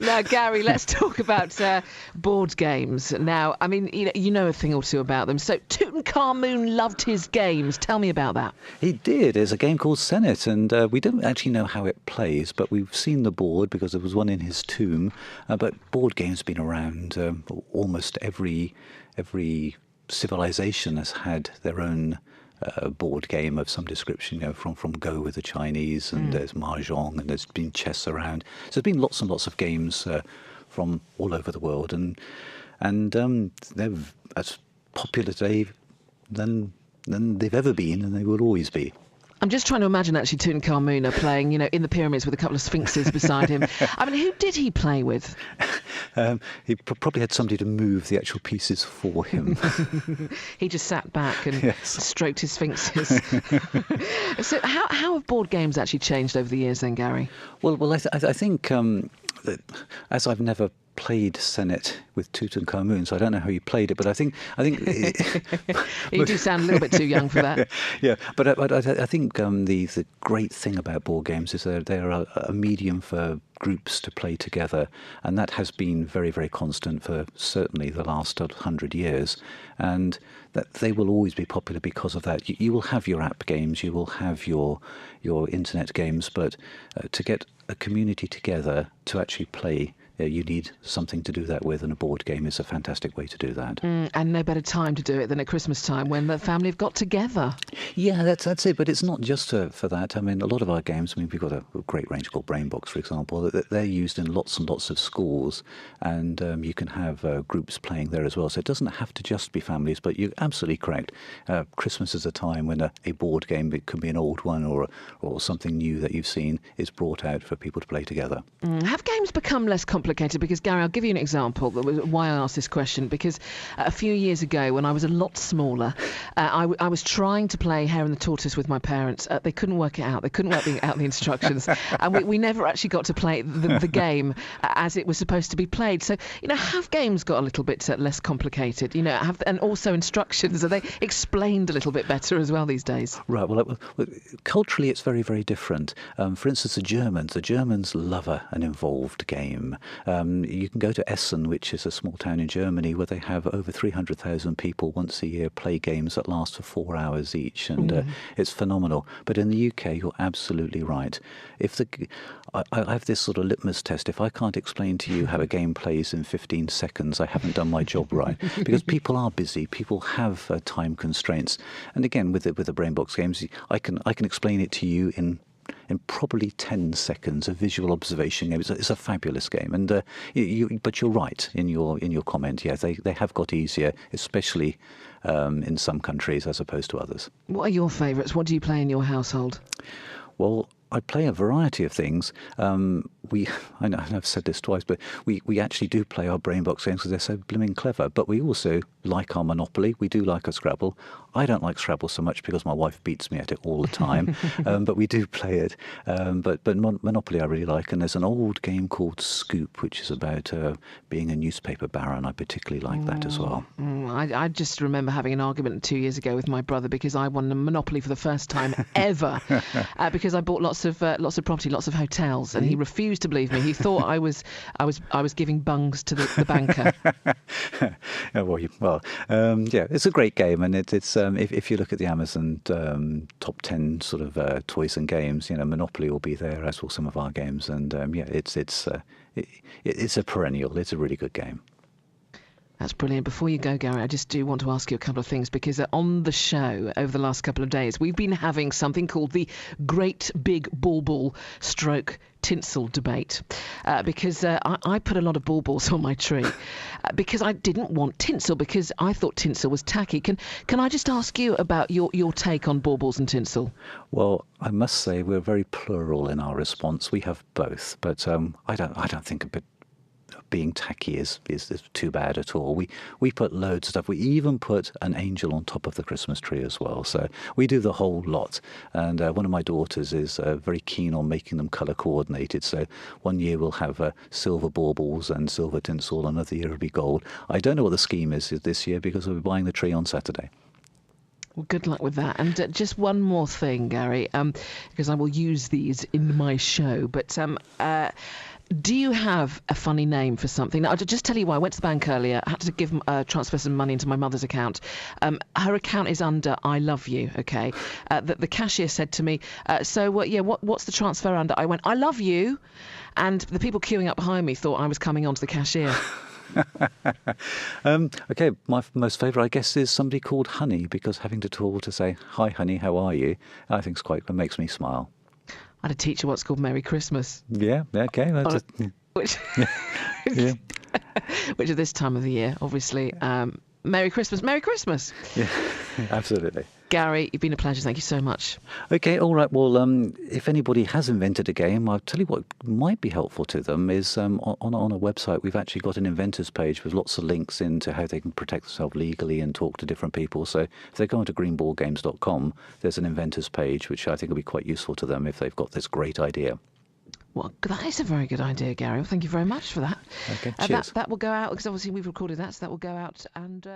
Now, Gary, let's talk about board games. Now, I mean, you know a thing or two about them. So Tutankhamun loved his games. Tell me about that. He did. There's a game called Senet, and we don't actually know how it plays, but we've seen the board because there was one in his tomb. But board games have been around. Almost every civilization has had their own board game of some description, from Go with the Chinese, and there's Mahjong, and there's been chess around. So there's been lots and lots of games from all over the world, and they're as popular today than they've ever been, and they will always be. I'm just trying to imagine actually Tutankhamun playing, in the pyramids with a couple of sphinxes beside him. I mean, who did he play with? He probably had somebody to move the actual pieces for him. He just sat back and stroked his sphinxes. So how have board games actually changed over the years then, Gary? Well, I think that, as I've never played Senet with Tutankhamun, so I don't know how you played it, but I think you do sound a little bit too young for that. Yeah, but I think the great thing about board games is they're a medium for groups to play together, and that has been very, very constant for certainly the last 100 years, and that they will always be popular because of that. You will have your app games, you will have your internet games, but to get a community together to actually play, you need something to do that with, and a board game is a fantastic way to do that. And no better time to do it than at Christmas time when the family have got together. Yeah, that's it. But it's not just for that. I mean, a lot of our games, we've got a great range called BrainBox, for example. They're used in lots and lots of schools, and you can have groups playing there as well. So it doesn't have to just be families, but you're absolutely correct. Christmas is a time when a board game, it could be an old one or something new that you've seen, is brought out for people to play together. Have games become less complicated? Because, Gary, I'll give you an example why I asked this question. Because a few years ago, when I was a lot smaller, I was trying to play Hare and the Tortoise with my parents. They couldn't work it out. They couldn't work out the instructions. And we never actually got to play the game as it was supposed to be played. So, have games got a little bit less complicated? And also instructions, are they explained a little bit better as well these days? Right. Well, culturally, it's very, very different. For instance, the Germans love an involved game. You can go to Essen, which is a small town in Germany, where they have over 300,000 people once a year play games that last for 4 hours each, and it's phenomenal. But in the UK, you're absolutely right. I have this sort of litmus test. If I can't explain to you how a game plays in 15 seconds, I haven't done my job right. Because people are busy, people have time constraints, and again, with the BrainBox games, I can explain it to you in probably 10 seconds, a visual observation game. It's a fabulous game, and but you're right in your comment. Yeah, they have got easier, especially in some countries as opposed to others. What are your favourites? What do you play in your household? Well, I play a variety of things. I know I've said this twice, but we actually do play our BrainBox games because they're so blooming clever. But we also like our Monopoly. We do like a Scrabble. I don't like Scrabble so much because my wife beats me at it all the time. But we do play it. But Monopoly I really like. And there's an old game called Scoop, which is about being a newspaper baron. I particularly like that as well. I just remember having an argument 2 years ago with my brother because I won a Monopoly for the first time ever because I bought lots of property, lots of hotels, and he refused to believe me. He thought I was giving bungs to the banker. Yeah, it's a great game, and it's if you look at the Amazon top 10 sort of toys and games, Monopoly will be there, as will some of our games, and it's a perennial. It's a really good game. That's brilliant. Before you go, Gary, I just do want to ask you a couple of things, because on the show over the last couple of days, we've been having something called the Great Big Bauble Stroke Tinsel debate, because I put a lot of baubles on my tree because I didn't want tinsel, because I thought tinsel was tacky. Can I just ask you about your take on baubles and tinsel? Well, I must say we're very plural in our response. We have both, but I don't think a bit being tacky is too bad at all. We put loads of stuff. We even put an angel on top of the Christmas tree as well. So we do the whole lot. And one of my daughters is very keen on making them colour coordinated. So one year we'll have silver baubles and silver tinsel. Another year it'll be gold. I don't know what the scheme is this year because we'll be buying the tree on Saturday. Well, good luck with that. And just one more thing, Gary, because I will use these in my show. But do you have a funny name for something? Now, I'll just tell you why. I went to the bank earlier. I had to transfer some money into my mother's account. Her account is under I love you, okay? The cashier said to me, what's the transfer under? I went, I love you. And the people queuing up behind me thought I was coming onto the cashier. Okay, my most favourite, I guess, is somebody called Honey, because having to say, hi, Honey, how are you? I think it makes me smile. I had a teacher once called Merry Christmas. Yeah, okay. Which yeah. Which at this time of the year, obviously, Merry Christmas, Merry Christmas. Yeah, absolutely. Gary, you've been a pleasure. Thank you so much. Okay, all right. Well, if anybody has invented a game, I'll tell you what might be helpful to them is on a website, we've actually got an inventors page with lots of links into how they can protect themselves legally and talk to different people. So if they go onto greenballgames.com, there's an inventors page, which I think will be quite useful to them if they've got this great idea. Well, that is a very good idea, Gary. Well, thank you very much for that. Okay, cheers. That will go out, because obviously we've recorded that, so that will go out and...